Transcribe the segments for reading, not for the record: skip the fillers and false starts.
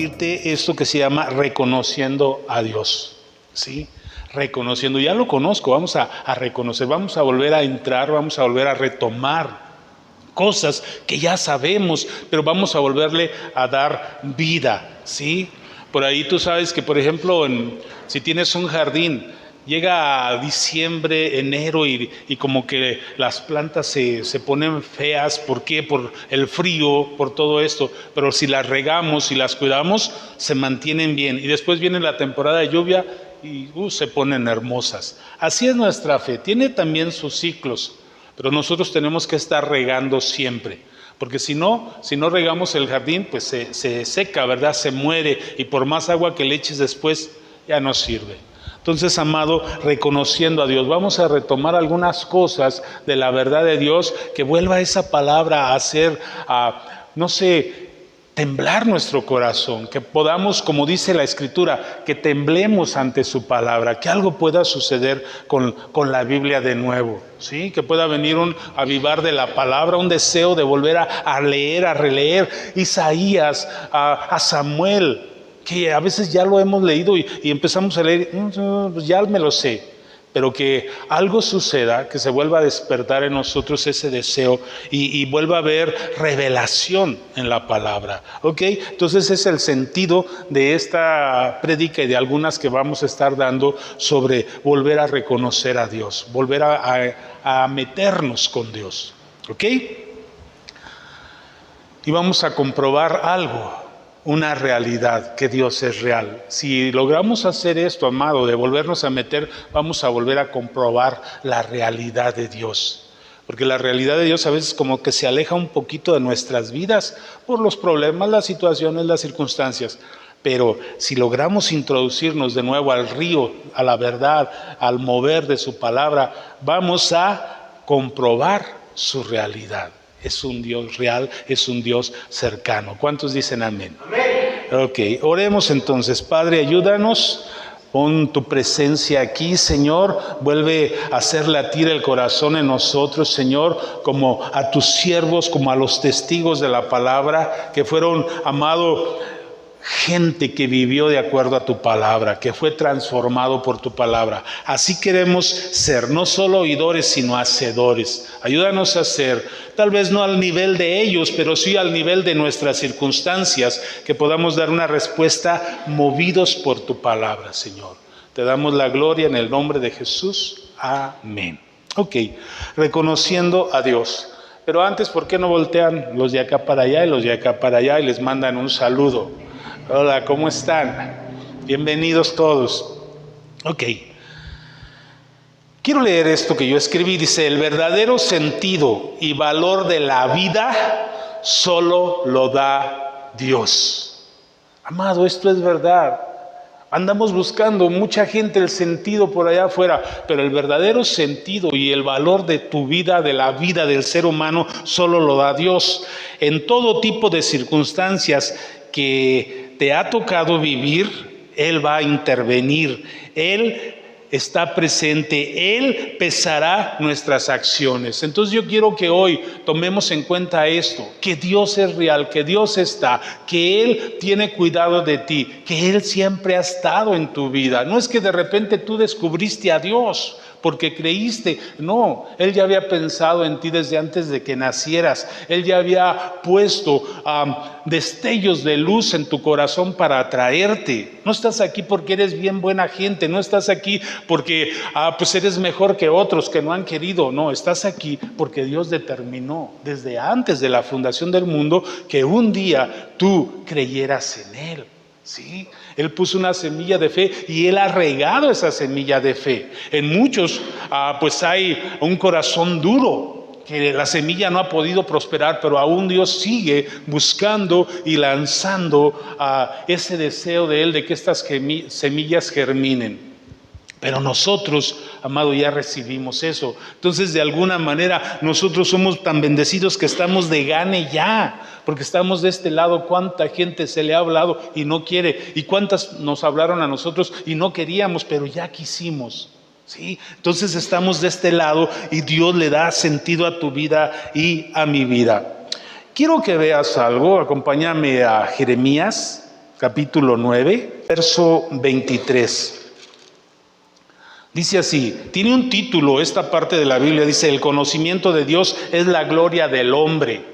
compartirte esto que se llama reconociendo a Dios, ¿sí? Reconociendo, ya lo conozco, vamos a reconocer, vamos a volver a entrar, vamos a volver a retomar cosas que ya sabemos, pero vamos a volverle a dar vida, ¿sí? Por ahí tú sabes que, por ejemplo, si tienes un jardín, llega a diciembre, enero y como que las plantas se ponen feas. ¿Por qué? Por el frío, por todo esto. Pero si las regamos y las cuidamos, se mantienen bien. Y después viene la temporada de lluvia y se ponen hermosas. Así es nuestra fe. Tiene también sus ciclos, pero nosotros tenemos que estar regando siempre. Porque si no regamos el jardín, pues se seca, ¿verdad? Se muere, y por más agua que le eches después, ya no sirve. Entonces, amado, reconociendo a Dios, vamos a retomar algunas cosas de la verdad de Dios, que vuelva esa palabra a hacer, temblar nuestro corazón, que podamos, como dice la Escritura, que temblemos ante su palabra, que algo pueda suceder con la Biblia de nuevo, ¿sí? Que pueda venir un avivar de la palabra, un deseo de volver a leer, a releer Isaías, a Samuel, que a veces ya lo hemos leído y empezamos a leer, pues ya me lo sé, pero que algo suceda, que se vuelva a despertar en nosotros ese deseo y vuelva a haber revelación en la palabra, ¿ok? Entonces es el sentido de esta prédica y de algunas que vamos a estar dando sobre volver a reconocer a Dios, volver a meternos con Dios, ¿ok? Y vamos a comprobar algo, una realidad, que Dios es real. Si logramos hacer esto, amado, de volvernos a meter, vamos a volver a comprobar la realidad de Dios. Porque la realidad de Dios a veces como que se aleja un poquito de nuestras vidas por los problemas, las situaciones, las circunstancias. Pero si logramos introducirnos de nuevo al río, a la verdad, al mover de su palabra, vamos a comprobar su realidad. Es un Dios real, es un Dios cercano. ¿Cuántos dicen amén? Amén. Ok, oremos entonces. Padre, ayúdanos. Pon tu presencia aquí, Señor. Vuelve a hacer latir el corazón en nosotros, Señor, como a tus siervos, como a los testigos de la palabra, que fueron, amado, gente que vivió de acuerdo a tu palabra, que fue transformado por tu palabra. Así queremos ser, no solo oidores, sino hacedores. Ayúdanos a ser, tal vez no al nivel de ellos, pero sí al nivel de nuestras circunstancias, que podamos dar una respuesta movidos por tu palabra, Señor. Te damos la gloria en el nombre de Jesús. Amén. Ok, reconociendo a Dios. Pero antes, ¿por qué no voltean los de acá para allá y los de acá para allá y les mandan un saludo? Hola, ¿cómo están? Bienvenidos todos. Ok. Quiero leer esto que yo escribí. Dice: el verdadero sentido y valor de la vida solo lo da Dios. Amado, esto es verdad. Andamos buscando mucha gente el sentido por allá afuera, pero el verdadero sentido y el valor de tu vida, de la vida del ser humano, solo lo da Dios. En todo tipo de circunstancias que te ha tocado vivir, Él va a intervenir. Él está presente, Él pesará nuestras acciones. Entonces yo quiero que hoy tomemos en cuenta esto, que Dios es real, que Dios está, que Él tiene cuidado de ti, que Él siempre ha estado en tu vida. No es que de repente tú descubriste a Dios porque creíste, no, Él ya había pensado en ti desde antes de que nacieras. Él ya había puesto destellos de luz en tu corazón para atraerte. No estás aquí porque eres bien buena gente, no estás aquí porque pues eres mejor que otros que no han querido. No, estás aquí porque Dios determinó desde antes de la fundación del mundo que un día tú creyeras en Él. Sí, Él puso una semilla de fe y Él ha regado esa semilla de fe. En muchos pues hay un corazón duro, que la semilla no ha podido prosperar, pero aún Dios sigue buscando y lanzando ese deseo de Él de que estas semillas germinen. Pero nosotros, amado, ya recibimos eso. Entonces, de alguna manera, nosotros somos tan bendecidos que estamos de gane ya, porque estamos de este lado. ¿Cuánta gente se le ha hablado y no quiere? ¿Y cuántas nos hablaron a nosotros y no queríamos, pero ya quisimos? ¿Sí? Entonces estamos de este lado y Dios le da sentido a tu vida y a mi vida. Quiero que veas algo. Acompáñame a Jeremías, capítulo 9, verso 23. Dice así, tiene un título esta parte de la Biblia, dice, el conocimiento de Dios es la gloria del hombre.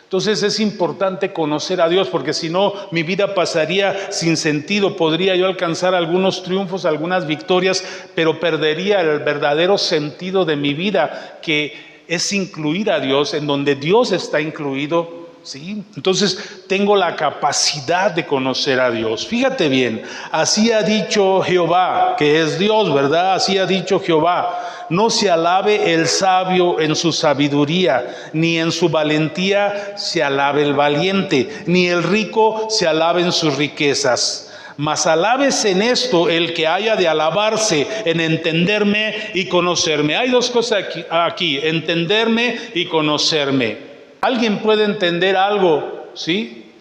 Entonces es importante conocer a Dios, porque si no, mi vida pasaría sin sentido. Podría yo alcanzar algunos triunfos, algunas victorias, pero perdería el verdadero sentido de mi vida, que es incluir a Dios, en donde Dios está incluido. ¿Sí? Entonces tengo la capacidad de conocer a Dios. Fíjate bien, así ha dicho Jehová, que es Dios, ¿verdad? Así ha dicho Jehová: no se alabe el sabio en su sabiduría, ni en su valentía se alabe el valiente, ni el rico se alabe en sus riquezas. Mas alábese en esto el que haya de alabarse, en entenderme y conocerme. Hay dos cosas aquí, entenderme y conocerme. Alguien puede entender algo, ¿sí?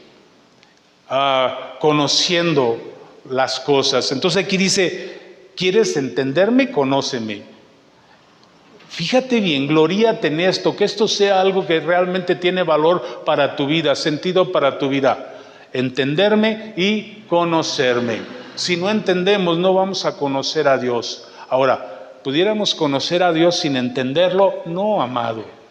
Conociendo las cosas. Entonces aquí dice, ¿quieres entenderme? Conóceme. Fíjate bien, gloríate en esto, que esto sea algo que realmente tiene valor para tu vida, sentido para tu vida. Entenderme y conocerme. Si no entendemos, no vamos a conocer a Dios. Ahora, ¿pudiéramos conocer a Dios sin entenderlo? No, amado.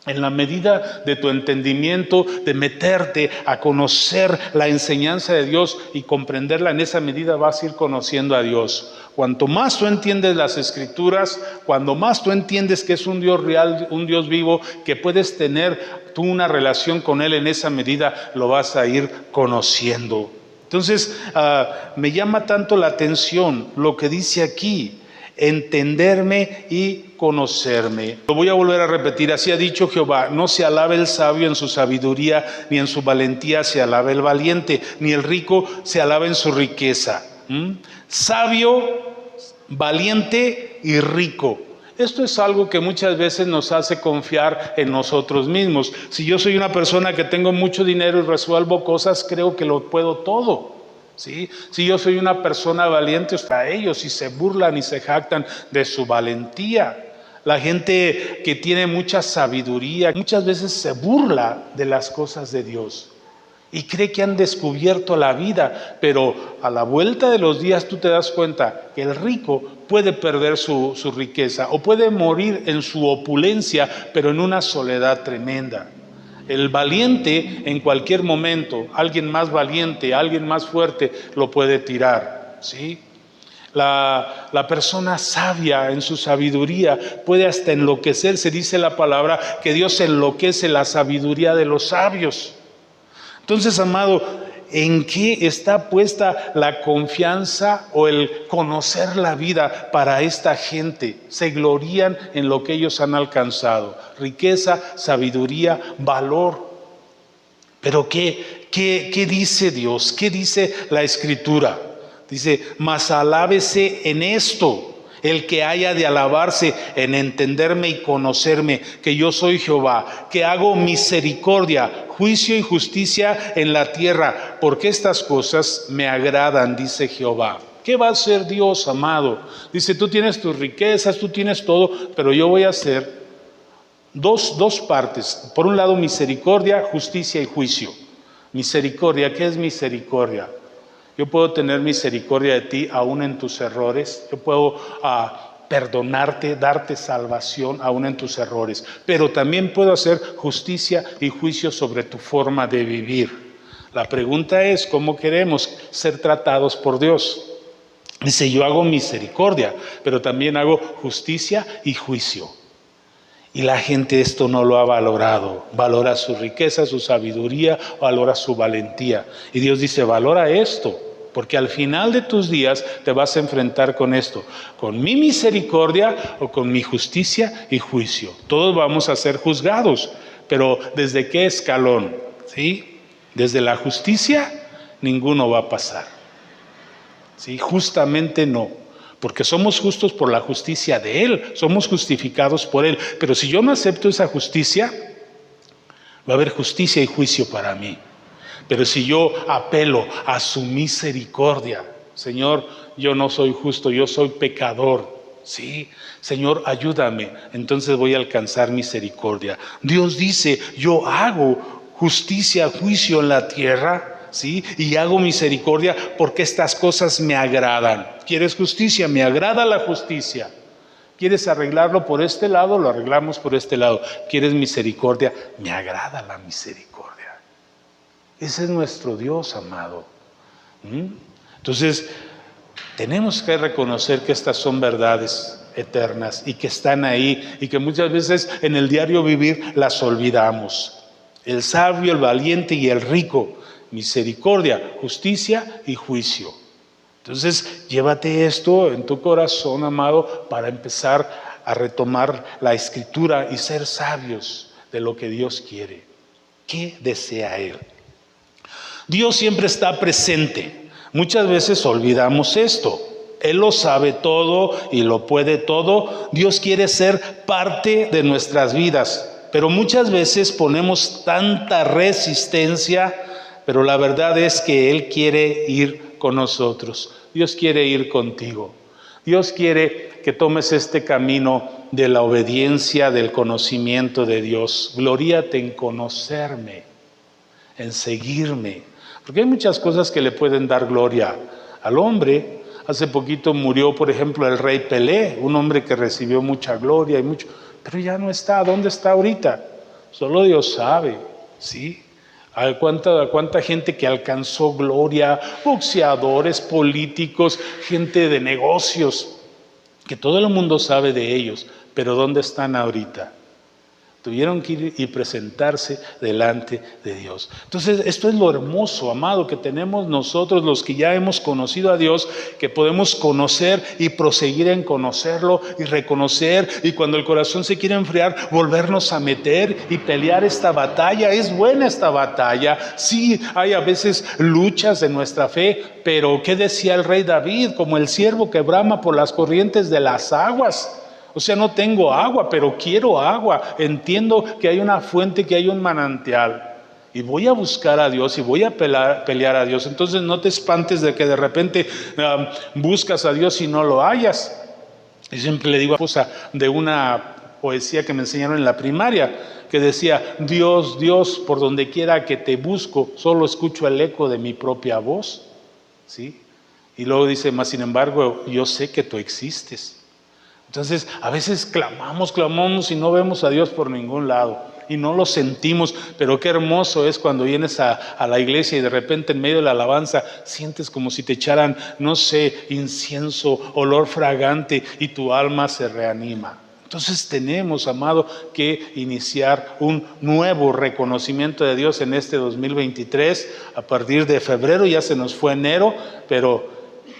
En la medida de tu entendimiento, de meterte a conocer la enseñanza de Dios y comprenderla, en esa medida vas a ir conociendo a Dios. Cuanto más tú entiendes las Escrituras, cuando más tú entiendes que es un Dios real, un Dios vivo, que puedes tener tú una relación con Él, en esa medida lo vas a ir conociendo. Entonces, me llama tanto la atención lo que dice aquí: entenderme y conocerme. Lo voy a volver a repetir, así ha dicho Jehová: no se alabe el sabio en su sabiduría, ni en su valentía se alabe el valiente, ni el rico se alabe en su riqueza. Sabio, valiente y rico. Esto es algo que muchas veces nos hace confiar en nosotros mismos. Si yo soy una persona que tengo mucho dinero y resuelvo cosas, creo que lo puedo todo. ¿Sí? Si yo soy una persona valiente, para ellos, y se burlan y se jactan de su valentía. La gente que tiene mucha sabiduría muchas veces se burla de las cosas de Dios y cree que han descubierto la vida, pero a la vuelta de los días tú te das cuenta que el rico puede perder su riqueza, o puede morir en su opulencia, pero en una soledad tremenda. El valiente, en cualquier momento, alguien más valiente, alguien más fuerte, lo puede tirar, ¿sí? La persona sabia en su sabiduría puede hasta enloquecerse. Dice la palabra que Dios enloquece la sabiduría de los sabios. Entonces, amado, ¿en qué está puesta la confianza o el conocer la vida para esta gente? Se glorían en lo que ellos han alcanzado: riqueza, sabiduría, valor. Pero ¿qué dice Dios? ¿Qué dice la Escritura? Dice: mas alábese en esto el que haya de alabarse, en entenderme y conocerme, que yo soy Jehová, que hago misericordia, juicio y justicia en la tierra, porque estas cosas me agradan, dice Jehová. ¿Qué va a hacer Dios, amado? Dice: tú tienes tus riquezas, tú tienes todo, pero yo voy a hacer dos partes. Por un lado, misericordia, justicia y juicio. Misericordia, ¿qué es misericordia? Yo puedo tener misericordia de ti aún en tus errores. Yo puedo perdonarte, darte salvación aún en tus errores. Pero también puedo hacer justicia y juicio sobre tu forma de vivir. La pregunta es: ¿cómo queremos ser tratados por Dios? Dice: yo hago misericordia, pero también hago justicia y juicio. Y la gente esto no lo ha valorado. Valora su riqueza, su sabiduría, valora su valentía. Y Dios dice: valora esto, porque al final de tus días te vas a enfrentar con esto, con mi misericordia o con mi justicia y juicio. Todos vamos a ser juzgados, pero ¿desde qué escalón? ¿Sí? Desde la justicia, ninguno va a pasar. ¿Sí? Justamente no. Porque somos justos por la justicia de Él, somos justificados por Él. Pero si yo no acepto esa justicia, va a haber justicia y juicio para mí. Pero si yo apelo a su misericordia: Señor, yo no soy justo, yo soy pecador, ¿sí? Señor, ayúdame, entonces voy a alcanzar misericordia. Dios dice: yo hago justicia, juicio en la tierra. ¿sí? Y hago misericordia porque estas cosas me agradan. ¿Quieres justicia? Me agrada la justicia. ¿Quieres arreglarlo por este lado? Lo arreglamos por este lado. ¿Quieres misericordia? Me agrada la misericordia. Ese es nuestro Dios, amado. Entonces, tenemos que reconocer que estas son verdades eternas y que están ahí y que muchas veces en el diario vivir las olvidamos. El sabio, el valiente y el rico, misericordia, justicia y juicio. Entonces, llévate esto en tu corazón, amado, para empezar a retomar la Escritura y ser sabios de lo que Dios quiere. ¿Qué desea Él? Dios siempre está presente. Muchas veces olvidamos esto. Él lo sabe todo y lo puede todo. Dios quiere ser parte de nuestras vidas, pero muchas veces ponemos tanta resistencia, pero la verdad es que Él quiere ir con nosotros. Dios quiere ir contigo. Dios quiere que tomes este camino de la obediencia, del conocimiento de Dios. Gloríate en conocerme, en seguirme. Porque hay muchas cosas que le pueden dar gloria al hombre. Hace poquito murió, por ejemplo, el rey Pelé, un hombre que recibió mucha gloria y mucho, pero ya no está. ¿Dónde está ahorita? Solo Dios sabe, ¿sí? ¿Cuánta gente que alcanzó gloria? Boxeadores, políticos, gente de negocios, que todo el mundo sabe de ellos, pero ¿dónde están ahorita? Tuvieron que ir y presentarse delante de Dios. Entonces, esto es lo hermoso, amado, que tenemos nosotros los que ya hemos conocido a Dios, que podemos conocer y proseguir en conocerlo y reconocer, y cuando el corazón se quiere enfriar, volvernos a meter y pelear esta batalla. Es buena esta batalla. Sí, hay a veces luchas de nuestra fe, pero ¿qué decía el rey David? Como el ciervo que brama por las corrientes de las aguas. O sea, no tengo agua, pero quiero agua. Entiendo que hay una fuente, que hay un manantial. Y voy a buscar a Dios y voy a pelear a Dios. Entonces no te espantes de que de repente buscas a Dios y no lo hallas. Y siempre le digo a mi esposa de una poesía que me enseñaron en la primaria, que decía: Dios, Dios, por donde quiera que te busco, solo escucho el eco de mi propia voz. ¿Sí? Y luego dice: mas sin embargo, yo sé que tú existes. Entonces, a veces clamamos y no vemos a Dios por ningún lado y no lo sentimos, pero qué hermoso es cuando vienes a la iglesia y de repente en medio de la alabanza sientes como si te echaran, no sé, incienso, olor fragante y tu alma se reanima. Entonces tenemos, amado, que iniciar un nuevo reconocimiento de Dios en este 2023. A partir de febrero, ya se nos fue enero, pero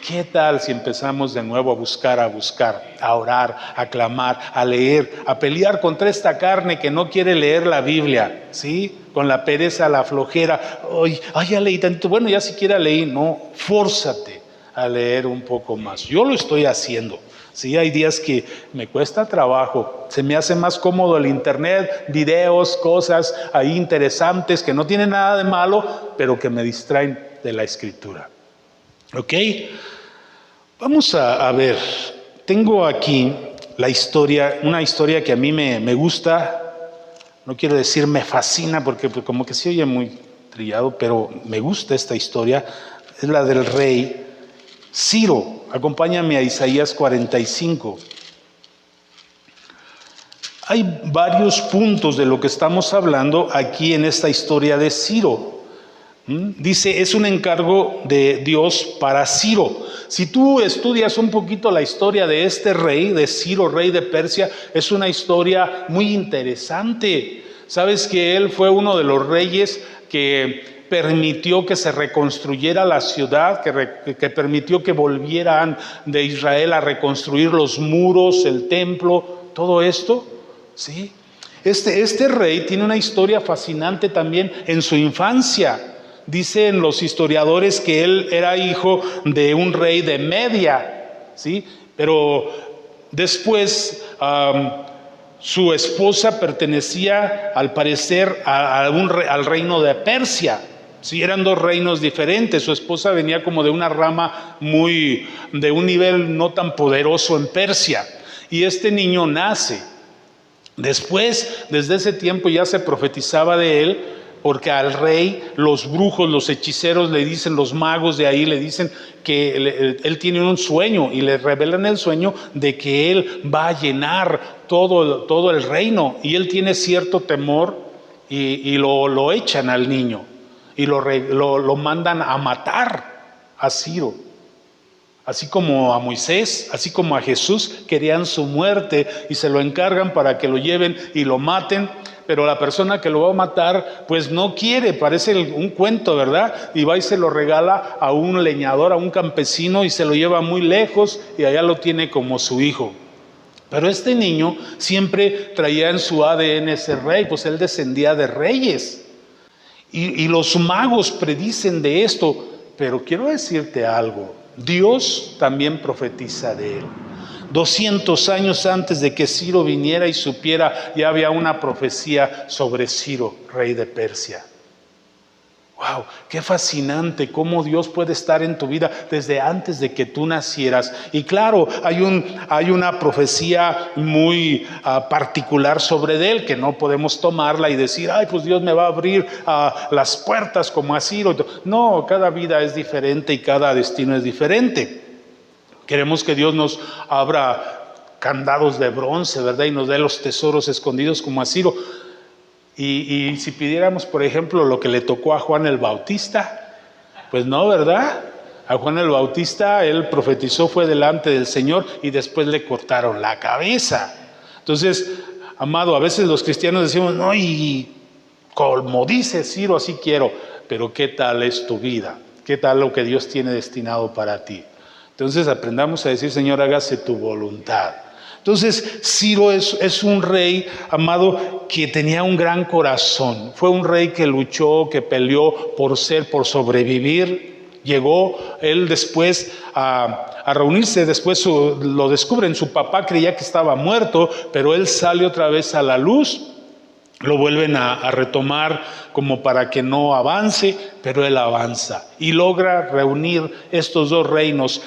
¿qué tal si empezamos de nuevo a buscar, a orar, a clamar, a leer, a pelear contra esta carne que no quiere leer la Biblia? ¿Sí? Con la pereza, la flojera. Ay, ya leí tanto. Bueno, ya siquiera leí. No, fórzate a leer un poco más. Yo lo estoy haciendo. Sí, hay días que me cuesta trabajo. Se me hace más cómodo el internet, videos, cosas ahí interesantes que no tienen nada de malo, pero que me distraen de la Escritura. ¿Ok? Vamos a ver, tengo aquí la historia, una historia que a mí me gusta, no quiero decir me fascina porque como que se oye muy trillado, pero me gusta esta historia, es la del rey Ciro. Acompáñame a Isaías 45. Hay varios puntos de lo que estamos hablando aquí en esta historia de Ciro. Dice, es un encargo de Dios para Ciro. Si tú estudias un poquito la historia de este rey, de Ciro, rey de Persia, es una historia muy interesante. Sabes que él fue uno de los reyes que permitió que se reconstruyera la ciudad, que permitió que volvieran de Israel a reconstruir los muros, el templo, todo esto, ¿sí? Este rey tiene una historia fascinante también en su infancia. Dicen los historiadores que él era hijo de un rey de Media, ¿sí? Pero después su esposa pertenecía, al parecer, al reino de Persia. Sí, eran dos reinos diferentes. Su esposa venía como de una rama de un nivel no tan poderoso en Persia. Y este niño nace. Después, desde ese tiempo ya se profetizaba de él, porque al rey los brujos, los hechiceros le dicen, los magos de ahí le dicen que él tiene un sueño y le revelan el sueño de que él va a llenar todo el reino, y él tiene cierto temor y lo echan al niño y lo mandan a matar a Ciro. Así como a Moisés, así como a Jesús, querían su muerte y se lo encargan para que lo lleven y lo maten, pero la persona que lo va a matar pues no quiere, parece un cuento, ¿verdad? Y va y se lo regala a un leñador, a un campesino, y se lo lleva muy lejos y allá lo tiene como su hijo. Pero este niño siempre traía en su ADN ser rey, pues él descendía de reyes. Y los magos predicen de esto, pero quiero decirte algo, Dios también profetiza de él. 200 años antes de que Ciro viniera y supiera, ya había una profecía sobre Ciro, rey de Persia. ¡Wow! ¡Qué fascinante! Cómo Dios puede estar en tu vida desde antes de que tú nacieras. Y claro, hay una profecía muy particular sobre él, que no podemos tomarla y decir, ay, pues Dios me va a abrir las puertas como a Ciro. No, cada vida es diferente y cada destino es diferente. Queremos que Dios nos abra candados de bronce, ¿verdad? Y nos dé los tesoros escondidos como a Ciro. Y si pidiéramos, por ejemplo, lo que le tocó a Juan el Bautista, pues no, ¿verdad? A Juan el Bautista, él profetizó, fue delante del Señor y después le cortaron la cabeza. Entonces, amado, a veces los cristianos decimos, no, y como dice Ciro, así quiero. Pero ¿qué tal es tu vida? ¿Qué tal lo que Dios tiene destinado para ti? Entonces aprendamos a decir, Señor, hágase tu voluntad. Entonces, Ciro es un rey, amado, que tenía un gran corazón. Fue un rey que luchó, que peleó por sobrevivir. Llegó él después a reunirse, después lo descubren. Su papá creía que estaba muerto, pero él sale otra vez a la luz. Lo vuelven a retomar como para que no avance, pero él avanza y logra reunir estos dos reinos,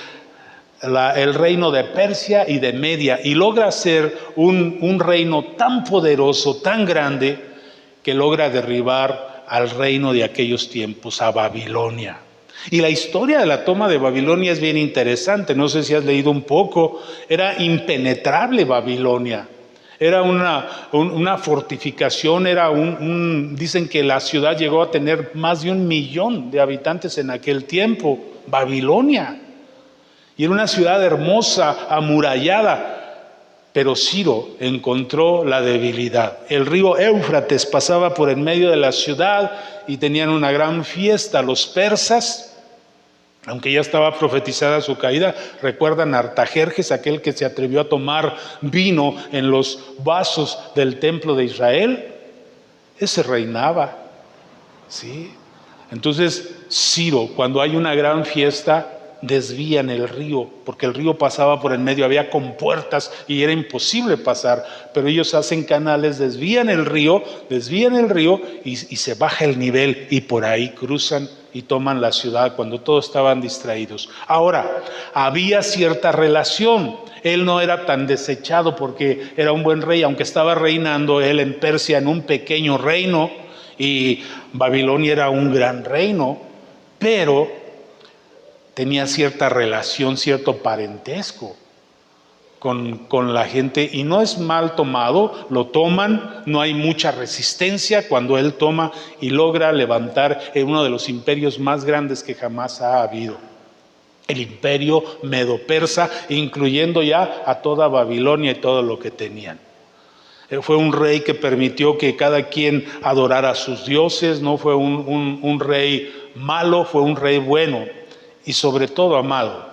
el reino de Persia y de Media, y logra hacer un reino tan poderoso, tan grande, que logra derribar al reino de aquellos tiempos, a Babilonia. Y la historia de la toma de Babilonia es bien interesante. No sé si has leído un poco. Era impenetrable Babilonia. Era una fortificación, dicen que la ciudad llegó a tener más de 1 millón de habitantes en aquel tiempo, Babilonia. Y era una ciudad hermosa, amurallada, pero Ciro encontró la debilidad. El río Éufrates pasaba por en medio de la ciudad y tenían una gran fiesta. Los persas, aunque ya estaba profetizada su caída, recuerdan a Artajerjes, aquel que se atrevió a tomar vino en los vasos del templo de Israel. Ese reinaba, ¿sí? Entonces Ciro, cuando hay una gran fiesta, desvían el río, porque el río pasaba por en medio, había compuertas y era imposible pasar, pero ellos hacen canales, desvían el río y se baja el nivel, y por ahí cruzan y toman la ciudad cuando todos estaban distraídos. Ahora, había cierta relación. Él no era tan desechado porque era un buen rey, aunque estaba reinando él en Persia, en un pequeño reino, y Babilonia era un gran reino, pero tenía cierta relación, cierto parentesco con la gente, y no es mal tomado. Lo toman, no hay mucha resistencia cuando él toma y logra levantar uno de los imperios más grandes que jamás ha habido, el imperio medo-persa, incluyendo ya a toda Babilonia y todo lo que tenían. Fue un rey que permitió que cada quien adorara a sus dioses. No fue un rey malo, fue un rey bueno. Y sobre todo, amado,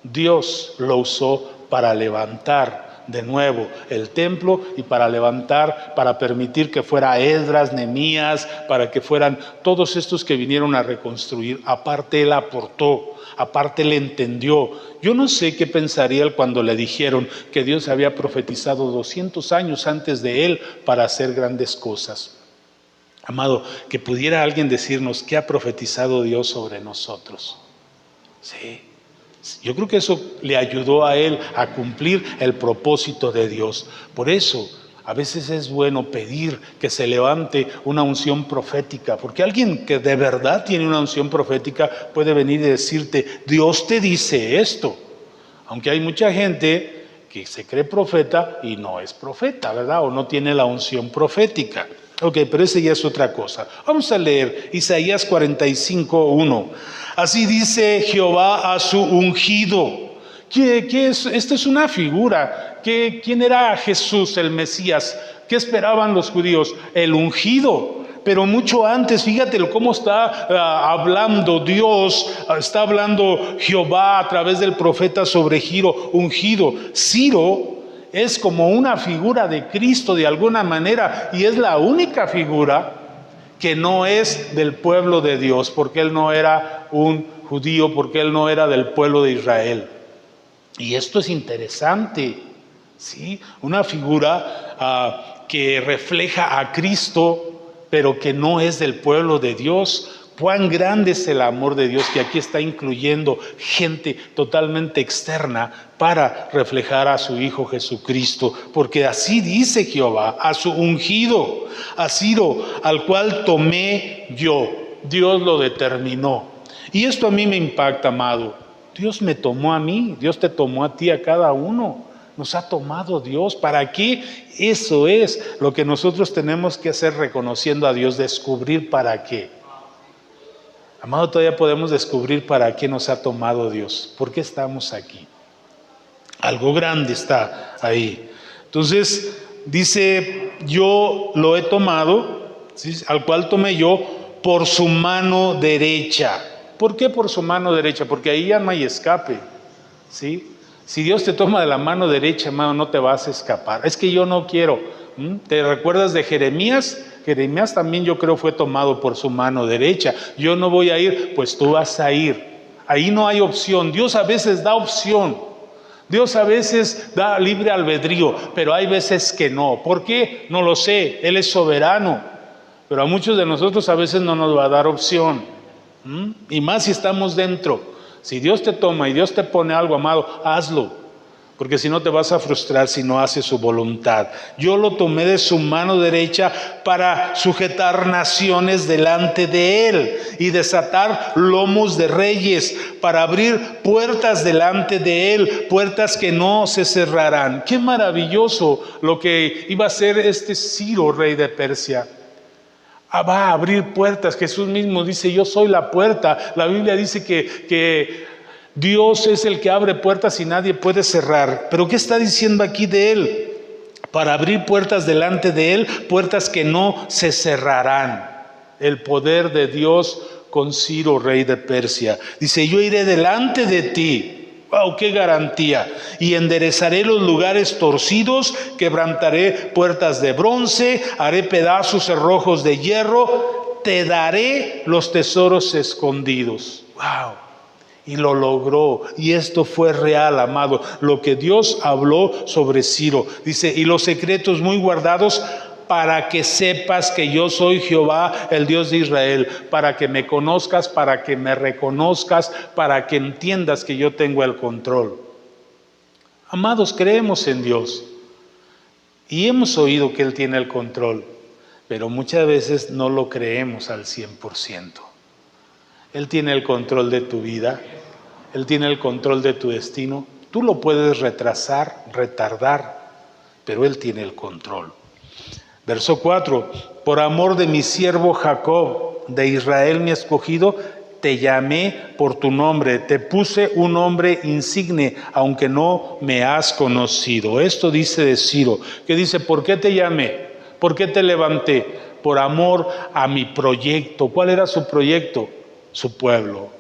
Dios lo usó para levantar de nuevo el templo y para permitir que fuera Esdras, Nehemías, para que fueran todos estos que vinieron a reconstruir. Aparte él aportó, aparte él entendió. Yo no sé qué pensaría él cuando le dijeron que Dios había profetizado 200 años antes de él para hacer grandes cosas. Amado, que pudiera alguien decirnos qué ha profetizado Dios sobre nosotros. Sí, yo creo que eso le ayudó a él a cumplir el propósito de Dios. Por eso, a veces es bueno pedir que se levante una unción profética, porque alguien que de verdad tiene una unción profética puede venir y decirte, Dios te dice esto. Aunque hay mucha gente que se cree profeta y no es profeta, ¿verdad? O no tiene la unción profética. Ok, pero esa ya es otra cosa. Vamos a leer Isaías 45:1. Así dice Jehová a su ungido. ¿Qué es? Esta es una figura. ¿Quién era Jesús, el Mesías? ¿Qué esperaban los judíos? El ungido. Pero mucho antes, fíjate cómo está hablando Dios, está hablando Jehová a través del profeta sobre Ciro, ungido. Ciro es como una figura de Cristo de alguna manera, y es la única figura que no es del pueblo de Dios, porque él no era un judío, porque él no era del pueblo de Israel. Y esto es interesante, ¿sí? Una figura que refleja a Cristo, pero que no es del pueblo de Dios. Cuán grande es el amor de Dios, que aquí está incluyendo gente totalmente externa para reflejar a su Hijo Jesucristo. Porque así dice Jehová, a su ungido, a Ciro, al cual tomé yo. Dios lo determinó. Y esto a mí me impacta, amado. Dios me tomó a mí, Dios te tomó a ti, a cada uno. Nos ha tomado Dios. ¿Para qué? Eso es lo que nosotros tenemos que hacer, reconociendo a Dios, descubrir para qué. Amado, todavía podemos descubrir para qué nos ha tomado Dios. ¿Por qué estamos aquí? Algo grande está ahí. Entonces, dice, yo lo he tomado, ¿sí? Al cual tomé yo por su mano derecha. ¿Por qué por su mano derecha? Porque ahí ya no hay escape, ¿sí? Si Dios te toma de la mano derecha, hermano, no te vas a escapar. Es que yo no quiero. ¿Te recuerdas de Jeremías? Jeremías también, yo creo, fue tomado por su mano derecha. Yo no voy a ir, pues tú vas a ir. Ahí no hay opción. Dios a veces da opción. Dios a veces da libre albedrío, pero hay veces que no. ¿Por qué? No lo sé. Él es soberano. Pero a muchos de nosotros a veces no nos va a dar opción. Y más si estamos dentro. Si Dios te toma y Dios te pone algo, amado, hazlo. Porque si no te vas a frustrar si no haces su voluntad. Yo lo tomé de su mano derecha para sujetar naciones delante de él y desatar lomos de reyes, para abrir puertas delante de él, puertas que no se cerrarán. Qué maravilloso lo que iba a hacer este Ciro, rey de Persia. Va a abrir puertas. Jesús mismo dice, yo soy la puerta. La Biblia dice que Dios es el que abre puertas y nadie puede cerrar. Pero ¿qué está diciendo aquí de él? Para abrir puertas delante de él, puertas que no se cerrarán. El poder de Dios con Ciro, rey de Persia. Dice, yo iré delante de ti. ¡Wow! ¡Qué garantía! Y enderezaré los lugares torcidos, quebrantaré puertas de bronce, haré pedazos cerrojos de hierro, te daré los tesoros escondidos. ¡Wow! Y lo logró. Y esto fue real, amado. Lo que Dios habló sobre Ciro. Dice, y los secretos muy guardados, para que sepas que yo soy Jehová, el Dios de Israel, para que me conozcas, para que me reconozcas, para que entiendas que yo tengo el control. Amados, creemos en Dios y hemos oído que Él tiene el control, pero muchas veces no lo creemos al 100%. Él tiene el control de tu vida, Él tiene el control de tu destino. Tú lo puedes retrasar, retardar, pero Él tiene el control. Verso 4, por amor de mi siervo Jacob, de Israel mi escogido, te llamé por tu nombre, te puse un nombre insigne, aunque no me has conocido. Esto dice de Ciro, que dice, ¿por qué te llamé? ¿Por qué te levanté? Por amor a mi proyecto. ¿Cuál era su proyecto? Su pueblo.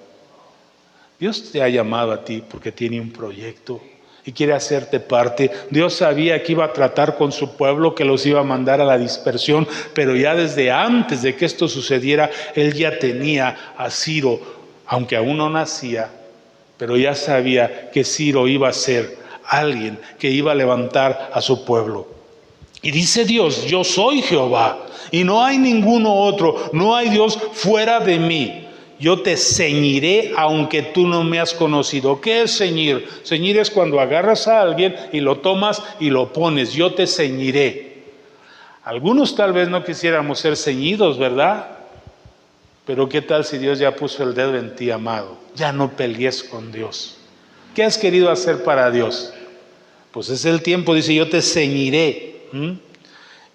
Dios te ha llamado a ti porque tiene un proyecto y quiere hacerte parte. Dios sabía que iba a tratar con su pueblo, que los iba a mandar a la dispersión, pero ya desde antes de que esto sucediera, Él ya tenía a Ciro, aunque aún no nacía, pero ya sabía que Ciro iba a ser alguien que iba a levantar a su pueblo. Y dice Dios, yo soy Jehová, y no hay ninguno otro, no hay Dios fuera de mí. Yo te ceñiré aunque tú no me has conocido. ¿Qué es ceñir? Ceñir es cuando agarras a alguien y lo tomas y lo pones. Yo te ceñiré. Algunos tal vez no quisiéramos ser ceñidos, ¿verdad? Pero ¿qué tal si Dios ya puso el dedo en ti, amado? Ya no pelees con Dios. ¿Qué has querido hacer para Dios? Pues es el tiempo, dice, yo te ceñiré.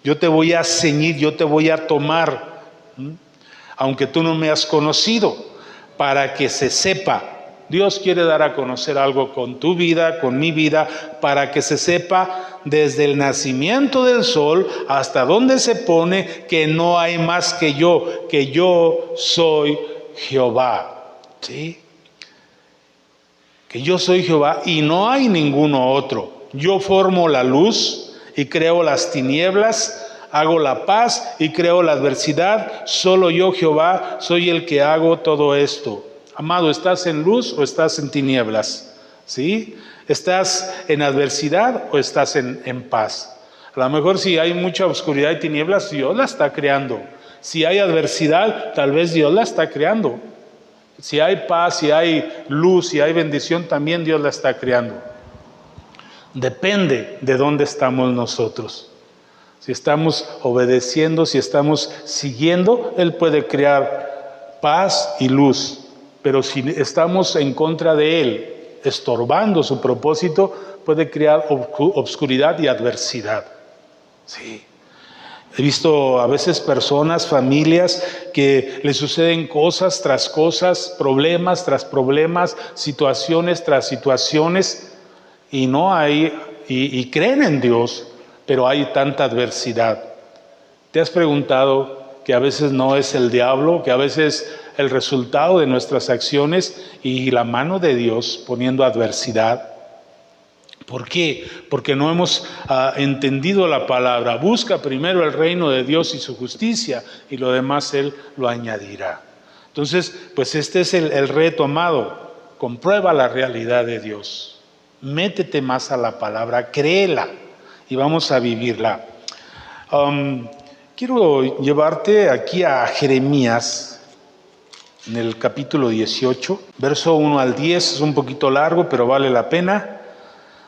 Yo te voy a ceñir, yo te voy a tomar, aunque tú no me has conocido, para que se sepa. Dios quiere dar a conocer algo con tu vida, con mi vida, para que se sepa desde el nacimiento del sol hasta donde se pone que no hay más que yo soy Jehová. ¿Sí? Que yo soy Jehová y no hay ninguno otro. Yo formo la luz y creo las tinieblas, hago la paz y creo la adversidad. Solo yo, Jehová, soy el que hago todo esto. Amado, ¿estás en luz o estás en tinieblas? ¿Sí? ¿Estás en adversidad o estás en paz? A lo mejor si hay mucha oscuridad y tinieblas, Dios la está creando. Si hay adversidad, tal vez Dios la está creando. Si hay paz, si hay luz, si hay bendición, también Dios la está creando. Depende de dónde estamos nosotros. Si estamos obedeciendo, si estamos siguiendo, Él puede crear paz y luz. Pero si estamos en contra de Él, estorbando su propósito, puede crear obscuridad y adversidad. Sí. He visto a veces personas, familias, que les suceden cosas tras cosas, problemas tras problemas, situaciones tras situaciones, y creen en Dios, pero hay tanta adversidad. ¿Te has preguntado que a veces no es el diablo, que a veces el resultado de nuestras acciones y la mano de Dios poniendo adversidad? ¿Por qué? Porque no hemos entendido la palabra. Busca primero el reino de Dios y su justicia, y lo demás Él lo añadirá. Entonces, pues este es el reto, amado. Comprueba la realidad de Dios. Métete más a la palabra, créela y vamos a vivirla. Quiero llevarte aquí a Jeremías, en el capítulo 18, verso 1 al 10, es un poquito largo, pero vale la pena.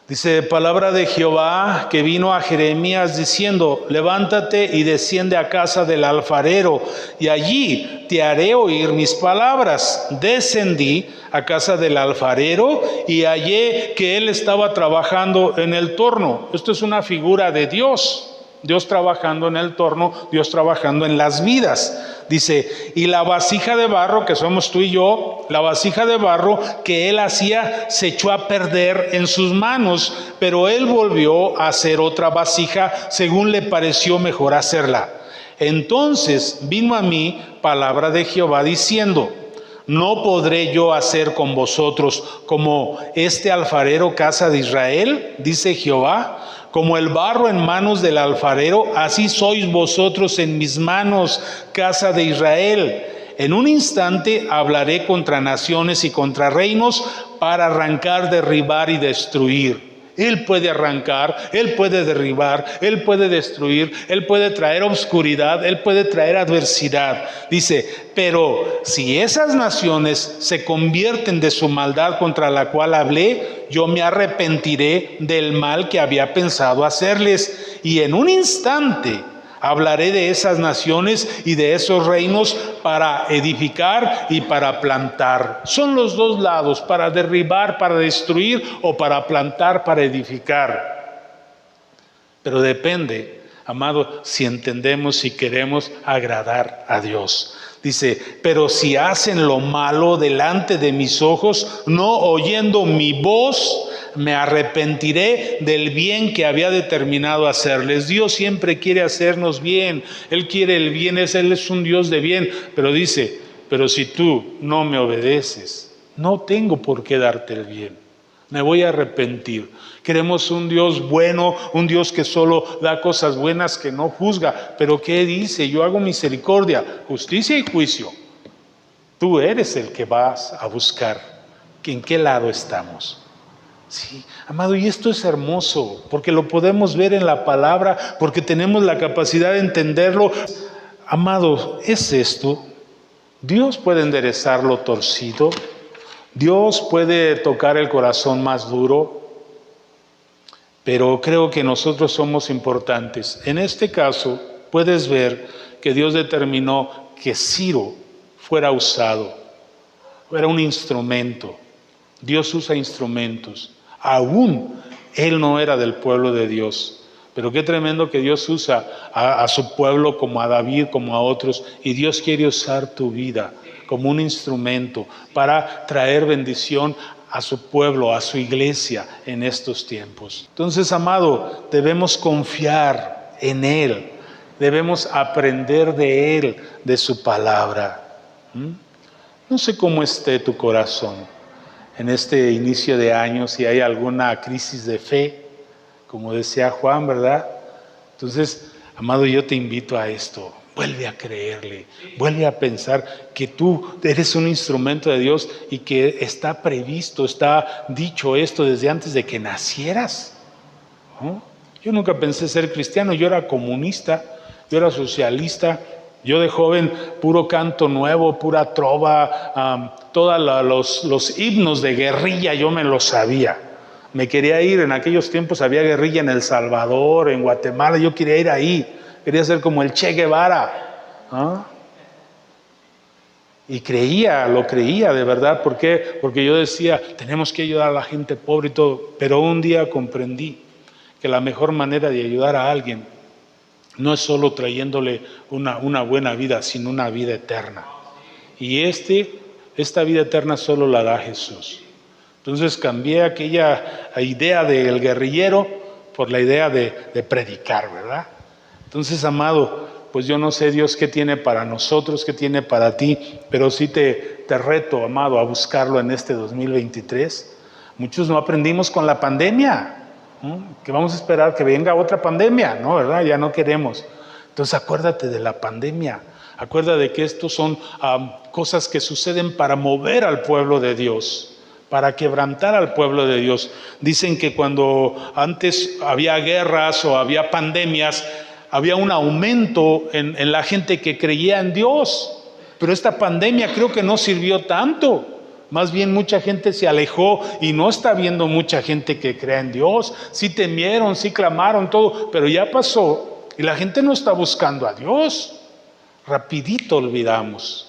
Dice, palabra de Jehová que vino a Jeremías diciendo, levántate y desciende a casa del alfarero, y allí te haré oír mis palabras. Descendí a casa del alfarero y hallé que él estaba trabajando en el torno. Esto es una figura de Dios. Dios trabajando en el torno, Dios trabajando en las vidas. Dice, y la vasija de barro, que somos tú y yo, la vasija de barro que él hacía se echó a perder en sus manos, pero él volvió a hacer otra vasija según le pareció mejor hacerla. Entonces vino a mí palabra de Jehová diciendo, ¿no podré yo hacer con vosotros como este alfarero, casa de Israel? Dice Jehová. Como el barro en manos del alfarero, así sois vosotros en mis manos, casa de Israel. En un instante hablaré contra naciones y contra reinos para arrancar, derribar y destruir. Él puede arrancar, Él puede derribar, Él puede destruir, Él puede traer obscuridad, Él puede traer adversidad. Dice, pero si esas naciones se convierten de su maldad contra la cual hablé, yo me arrepentiré del mal que había pensado hacerles. Y en un instante hablaré de esas naciones y de esos reinos para edificar y para plantar. Son los dos lados, para derribar, para destruir, o para plantar, para edificar. Pero depende, amado, si entendemos, si queremos agradar a Dios. Dice, pero si hacen lo malo delante de mis ojos, no oyendo mi voz, me arrepentiré del bien que había determinado hacerles. Dios siempre quiere hacernos bien. Él quiere el bien, Él es un Dios de bien. Pero dice, pero si tú no me obedeces, no tengo por qué darte el bien. Me voy a arrepentir. Queremos un Dios bueno, un Dios que solo da cosas buenas, que no juzga. Pero ¿qué dice? Yo hago misericordia, justicia y juicio. Tú eres el que vas a buscar. ¿En qué lado estamos? Sí, amado, y esto es hermoso, porque lo podemos ver en la palabra, porque tenemos la capacidad de entenderlo. Amado, es esto. Dios puede enderezar lo torcido. Dios puede tocar el corazón más duro. pero creo que nosotros somos importantes. En este caso, puedes ver que Dios determinó que Ciro fuera usado, era un instrumento. Dios usa instrumentos. Aún él no era del pueblo de Dios. Pero qué tremendo que Dios usa a su pueblo como a David, como a otros. Y Dios quiere usar tu vida como un instrumento para traer bendición a su pueblo, a su iglesia en estos tiempos. Entonces, amado, debemos confiar en Él. Debemos aprender de Él, de su palabra. No sé cómo esté tu corazón en este inicio de año, si hay alguna crisis de fe, como decía Juan, ¿verdad? Entonces, amado, yo te invito a esto. Vuelve a creerle, vuelve a pensar que tú eres un instrumento de Dios y que está previsto, está dicho esto desde antes de que nacieras, ¿no? Yo nunca pensé ser cristiano, yo era comunista, yo era socialista. Yo de joven, puro canto nuevo, pura trova, todos los himnos de guerrilla yo me los sabía. Me quería ir, en aquellos tiempos había guerrilla en El Salvador, en Guatemala, yo quería ir ahí, quería ser como el Che Guevara. ¿Ah? Y lo creía de verdad. ¿Por qué? Porque yo decía, tenemos que ayudar a la gente pobre y todo, pero un día comprendí que la mejor manera de ayudar a alguien no es solo trayéndole una buena vida, sino una vida eterna. Y esta vida eterna solo la da Jesús. Entonces cambié aquella idea del guerrillero por la idea de predicar, ¿verdad? Entonces, amado, pues yo no sé Dios qué tiene para nosotros, qué tiene para ti, pero sí te reto, amado, a buscarlo en este 2023. Muchos no aprendimos con la pandemia. Que vamos a esperar que venga otra pandemia, ¿no? ¿Verdad? Ya no queremos. Entonces acuérdate de la pandemia, acuérdate de que estos son cosas que suceden para mover al pueblo de Dios, para quebrantar al pueblo de Dios. Dicen que cuando antes había guerras o había pandemias, había un aumento en la gente que creía en Dios, pero esta pandemia creo que no sirvió tanto. Más bien mucha gente se alejó y no está viendo mucha gente que crea en Dios. Sí temieron, sí clamaron, todo, pero ya pasó y la gente no está buscando a Dios. Rapidito olvidamos.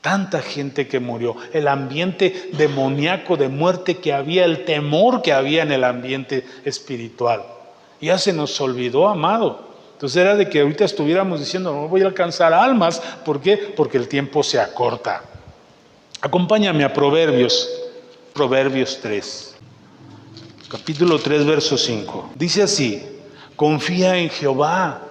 Tanta gente que murió, el ambiente demoníaco de muerte que había, el temor que había en el ambiente espiritual. Ya se nos olvidó, amado. Entonces era de que ahorita estuviéramos diciendo, no voy a alcanzar almas. ¿Por qué? Porque el tiempo se acorta. Acompáñame a Proverbios 3, capítulo 3, verso 5. Dice así, confía en Jehová.